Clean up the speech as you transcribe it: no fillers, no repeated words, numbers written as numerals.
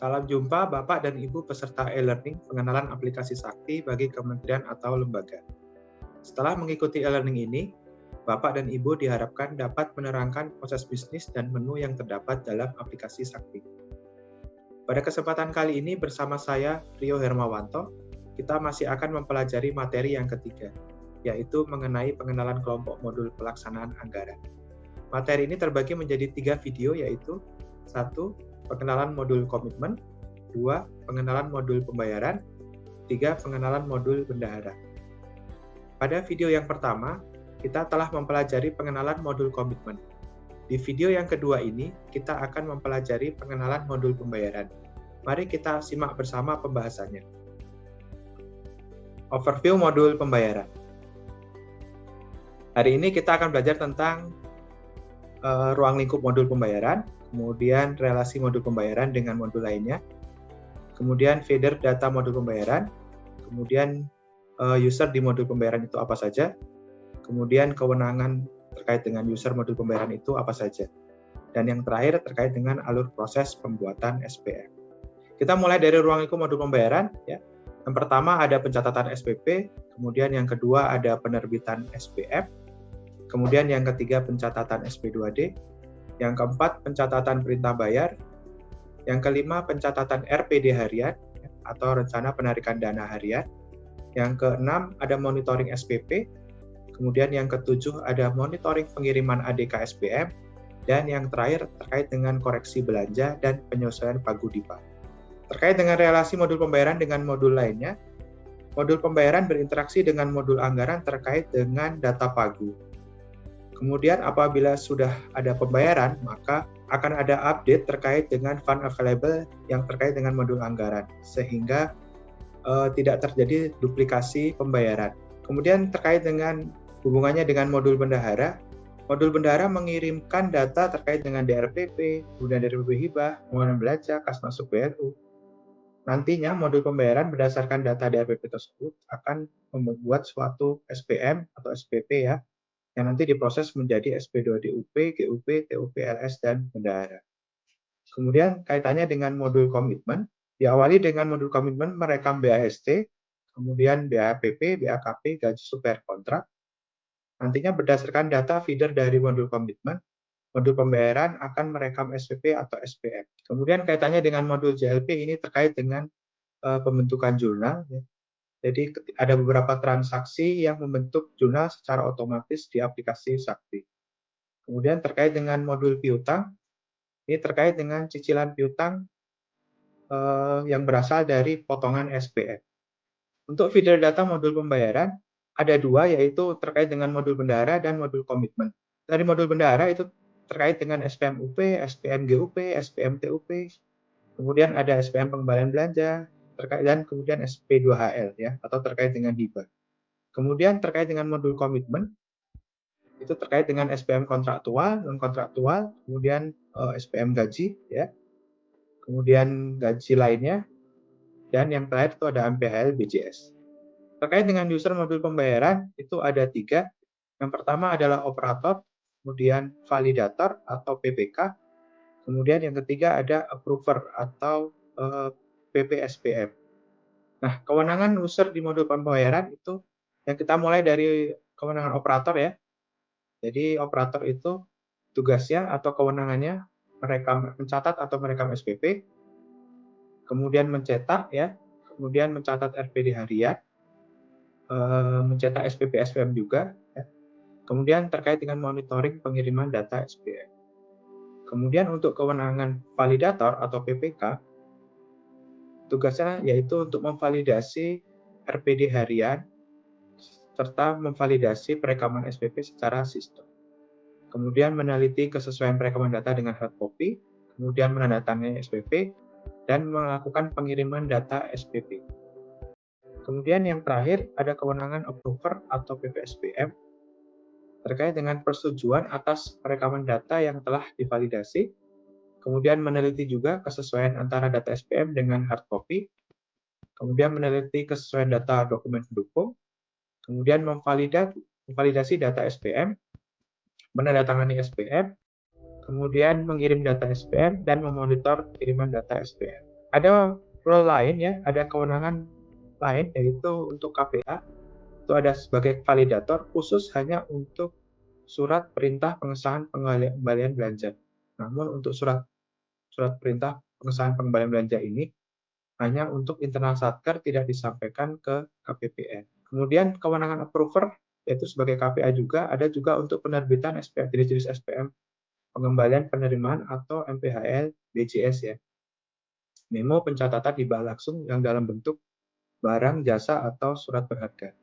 Salam jumpa Bapak dan Ibu peserta e-learning pengenalan aplikasi Sakti bagi kementerian atau lembaga. Setelah mengikuti e-learning ini, Bapak dan Ibu diharapkan dapat menerangkan proses bisnis dan menu yang terdapat dalam aplikasi Sakti. Pada kesempatan kali ini bersama saya, Rio Hermawanto, kita masih akan mempelajari materi yang ketiga, yaitu mengenai pengenalan kelompok modul pelaksanaan anggaran. Materi ini terbagi menjadi 3 video, yaitu 1. Pengenalan modul komitmen, 2. Pengenalan modul pembayaran, 3. Pengenalan modul bendahara. Pada video yang pertama, kita telah mempelajari pengenalan modul komitmen. Di video yang kedua ini, kita akan mempelajari pengenalan modul pembayaran. Mari kita simak bersama pembahasannya. Overview modul pembayaran. Hari ini kita akan belajar tentang ruang lingkup modul pembayaran, kemudian relasi modul pembayaran dengan modul lainnya, kemudian feeder data modul pembayaran, kemudian user di modul pembayaran itu apa saja, kemudian kewenangan terkait dengan user modul pembayaran itu apa saja, dan yang terakhir terkait dengan alur proses pembuatan SPM. Kita mulai dari ruang lingkup modul pembayaran. Ya. Yang pertama ada pencatatan SPP, kemudian yang kedua ada penerbitan SPM, kemudian yang ketiga pencatatan SP2D, yang keempat pencatatan perintah bayar, yang kelima pencatatan RPD harian atau rencana penarikan dana harian, yang keenam ada monitoring SPP, kemudian yang ketujuh ada monitoring pengiriman ADK SPM, dan yang terakhir terkait dengan koreksi belanja dan penyesuaian Pagudipa. Terkait dengan relasi modul pembayaran dengan modul lainnya, modul pembayaran berinteraksi dengan modul anggaran terkait dengan data Pagu. Kemudian apabila sudah ada pembayaran, maka akan ada update terkait dengan fund available yang terkait dengan modul anggaran, sehingga tidak terjadi duplikasi pembayaran. Kemudian terkait dengan hubungannya dengan modul bendahara mengirimkan data terkait dengan DRPP, kemudian DRPP hibah, pengeluaran belanja, kas masuk BLU. Nantinya modul pembayaran berdasarkan data DRPP tersebut akan membuat suatu SPM atau SPP ya, yang nanti diproses menjadi SP2DUP, GUP, TUP, LS, dan bendahara. Kemudian kaitannya dengan modul komitmen, diawali dengan modul komitmen merekam BAST, kemudian BAPP, BAKP, gaji supplier kontrak. Nantinya berdasarkan data feeder dari modul komitmen, modul pembayaran akan merekam SPP atau SPM. Kemudian kaitannya dengan modul JLP ini terkait dengan pembentukan jurnal. Ya. Jadi ada beberapa transaksi yang membentuk jurnal secara otomatis di aplikasi Sakti. Kemudian terkait dengan modul piutang, ini terkait dengan cicilan piutang yang berasal dari potongan SPM. Untuk feeder data modul pembayaran, ada 2, yaitu terkait dengan modul bendahara dan modul komitmen. Dari modul bendahara itu terkait dengan SPM UP, SPM GUP, SPM TUP, kemudian ada SPM pengembalian belanja, dan kemudian SP2HL ya, atau terkait dengan hibah. Kemudian terkait dengan modul komitmen, itu terkait dengan SPM kontraktual, non-kontraktual, kemudian SPM gaji, ya, kemudian gaji lainnya, dan yang terakhir itu ada MPHL BJS. Terkait dengan user modul pembayaran, itu ada 3. Yang pertama adalah operator, kemudian validator atau PPK, kemudian yang ketiga ada approver atau PPSPM. Nah, kewenangan user di modul pembayaran itu yang kita mulai dari kewenangan operator ya. Jadi operator itu tugasnya atau kewenangannya mencatat atau merekam SPP, kemudian mencetak ya, kemudian mencatat RPD harian, mencetak SPP SPM juga, ya. Kemudian terkait dengan monitoring pengiriman data SPM. Kemudian untuk kewenangan validator atau PPK, tugasnya yaitu untuk memvalidasi RPD harian serta memvalidasi perekaman SPP secara sistem. Kemudian meneliti kesesuaian perekaman data dengan hard copy, kemudian menandatangani SPP, dan melakukan pengiriman data SPP. Kemudian yang terakhir ada kewenangan approver atau PPSPM terkait dengan persetujuan atas perekaman data yang telah divalidasi, kemudian meneliti juga kesesuaian antara data SPM dengan hard copy, kemudian meneliti kesesuaian data dokumen pendukung, kemudian memvalidasi data SPM, menandatangani SPM, kemudian mengirim data SPM, dan memonitor kiriman data SPM. Ada role lain ya, ada kewenangan lain yaitu untuk KPA itu ada sebagai validator khusus hanya untuk surat perintah pengesahan pengembalian belanja. Namun untuk surat surat perintah pengesahan pengembalian belanja ini hanya untuk internal satker, tidak disampaikan ke KPPN. Kemudian kewenangan approver yaitu sebagai KPA juga ada juga untuk penerbitan SPM, jenis-jenis SPM pengembalian penerimaan atau MPHL BJS ya. Memo pencatatan hibah langsung yang dalam bentuk barang, jasa, atau surat berharga.